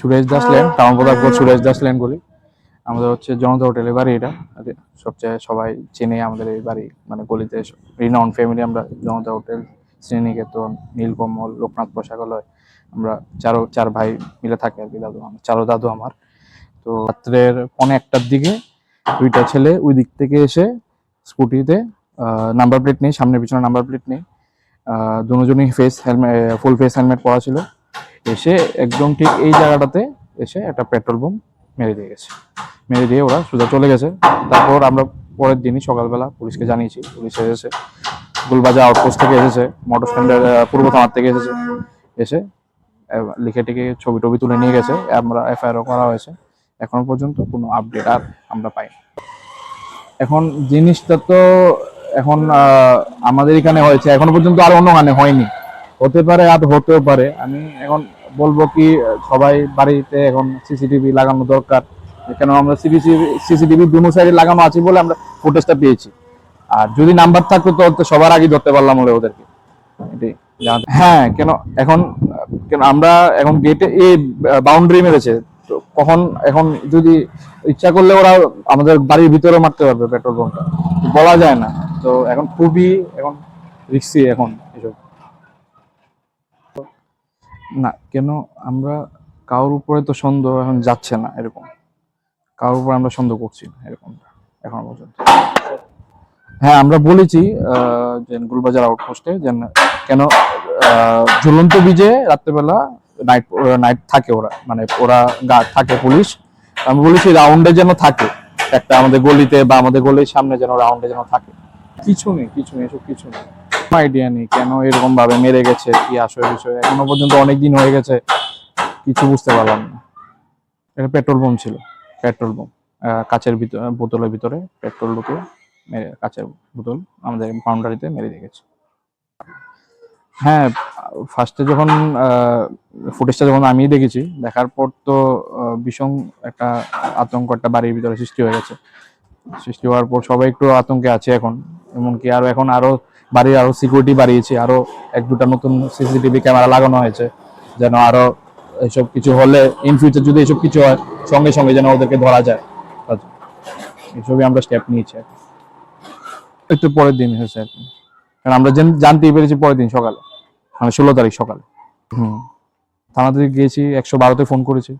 Suresh Das lane, town Pratapgarh Suresh Das lane বলি। আমাদের হচ্ছে জনতা হোটেলের বাড়ি এটা। সবচেয়ে সবাই চেনে আমাদের এই বাড়ি, মানে গলিতে রিনাউন্ড ফ্যামিলি আমরা। জনতা হোটেল, শ্রীনিকেতন, নীলকমল, লোকনাথ পোশাকালয়, আমরা চার ভাই মিলে থাকি আর কি। দাদু আমার, দাদু আমার। তো রাত্রের 1:15টার দিকে দুইটা ছেলে ওই দিক থেকে এসে স্কুটিতে, নাম্বার প্লেট নেই, সামনে পিছনে নাম্বার প্লেট নেই, দুজনই ফুল ফেস হেলমেট পরা ছিল, এসে একদম ঠিক এই জায়গাটাতে এসে একটা পেট্রোল বোম মেরে দিয়ে গেছে। মেরে দিয়ে ওরা সোজা চলে গেছে। তারপর আমরা পরের দিনই সকালবেলা পুলিশকে জানিয়েছি। পুলিশ এসেছে, গুলবাজার আউটপোস্ট থেকে এসেছে, মোটর স্ট্যান্ডের পূর্ব থানার থেকে এসেছে। এসে লিখে টিকে ছবি টবি তুলে নিয়ে গেছে। আমরা এফআইআরও করা হয়েছে। এখনো পর্যন্ত কোনো আপডেট আর আমরা পাই। এখন জিনিসটা তো এখন আমাদের এখানে হয়েছে, এখনো পর্যন্ত আর অন্য গানে হয়নি। হতে পারে আর হতেও পারে। আমি এখন বলবো কি, সবাই বাড়িতে এখন সিসিটিভি লাগানো দরকার। কেন আমরা সিসিটিভি দুনো সাইডে লাগানো আছে বলে আমরা ফুটেজটা পেয়েছি। আর যদি নাম্বার থাকতো তো সবার আগে ধরতে পারলাম বলে ওদেরকে। হ্যাঁ, কেন আমরা এখন গেটে এই বাউন্ডারি মেরেছে, তো কখন এখন যদি ইচ্ছা করলে ওরা আমাদের বাড়ির ভিতরে মারতে পারবে পেট্রোল বোমটা, বলা যায় না। তো এখন খুবই এখন রিস্কি এখন এসব। না, কেন আমরা কারোর উপরে তো সন্দেহ এখন যাচ্ছে না, এরকম কারোর উপর আমরা সন্দেহ করছি না এরকম এখন পর্যন্ত। হ্যাঁ, আমরা বলেছি যে গুলবাজার আউটপোস্টে যেন, কেন ঝুলন্ত ব্রিজে রাত্রেবেলা নাইট থাকে ওরা, মানে ওরা গার্ড থাকে পুলিশ। আমি বলেছি রাউন্ডে যেন থাকে একটা, আমাদের গলিতে বা আমাদের গলির সামনে যেন রাউন্ডে যেন থাকে। কিছু নেই এসব কিছু নেই। আইডিয়া নেই কেন এরকম ভাবে মেরে গেছে, কি আসলে বিষয় এখনো পর্যন্ত অনেক দিন হয়ে গেছে, কিছু বুঝতে পারলাম না। এটা পেট্রোল বোম ছিল, পেট্রোল বোম কাচের বোতলের ভিতরে পেট্রোল ঢুকে মেরে, কাচের বোতল আমাদের বাউন্ডারিতে মেরে দিয়ে গেছে। হ্যাঁ, ফার্স্টে যখন ফুটেজটা যখন আমি দেখেছি, দেখার পর তো ভীষণ একটা আতঙ্ক একটা বাড়ির ভিতরে সৃষ্টি হয়ে গেছে। সৃষ্টি হওয়ার পর সবাই একটু আতঙ্কে আছে এখন। এমনকি এখন আরো বাড়ির আরো সিকিউরিটি বাড়িয়েছে, আরো 1-2টা নতুন সিসিটিভি ক্যামেরা লাগানো হয়েছে, যেন আরো এসব কিছু হলে ইন ফিউচার যদি এসব কিছু হয় সঙ্গে সঙ্গে যেন ওদেরকে ধরা যায়। এসবই আমরা স্টেপ নিয়েছি। একটু পরের দিন হয়েছে আর কি, কারণ আমরা জানতেই পেরেছি পরের দিন সকালে, মানে 16 তারিখ সকালে। থানা থেকে গিয়েছি, 112-তে ফোন করেছি।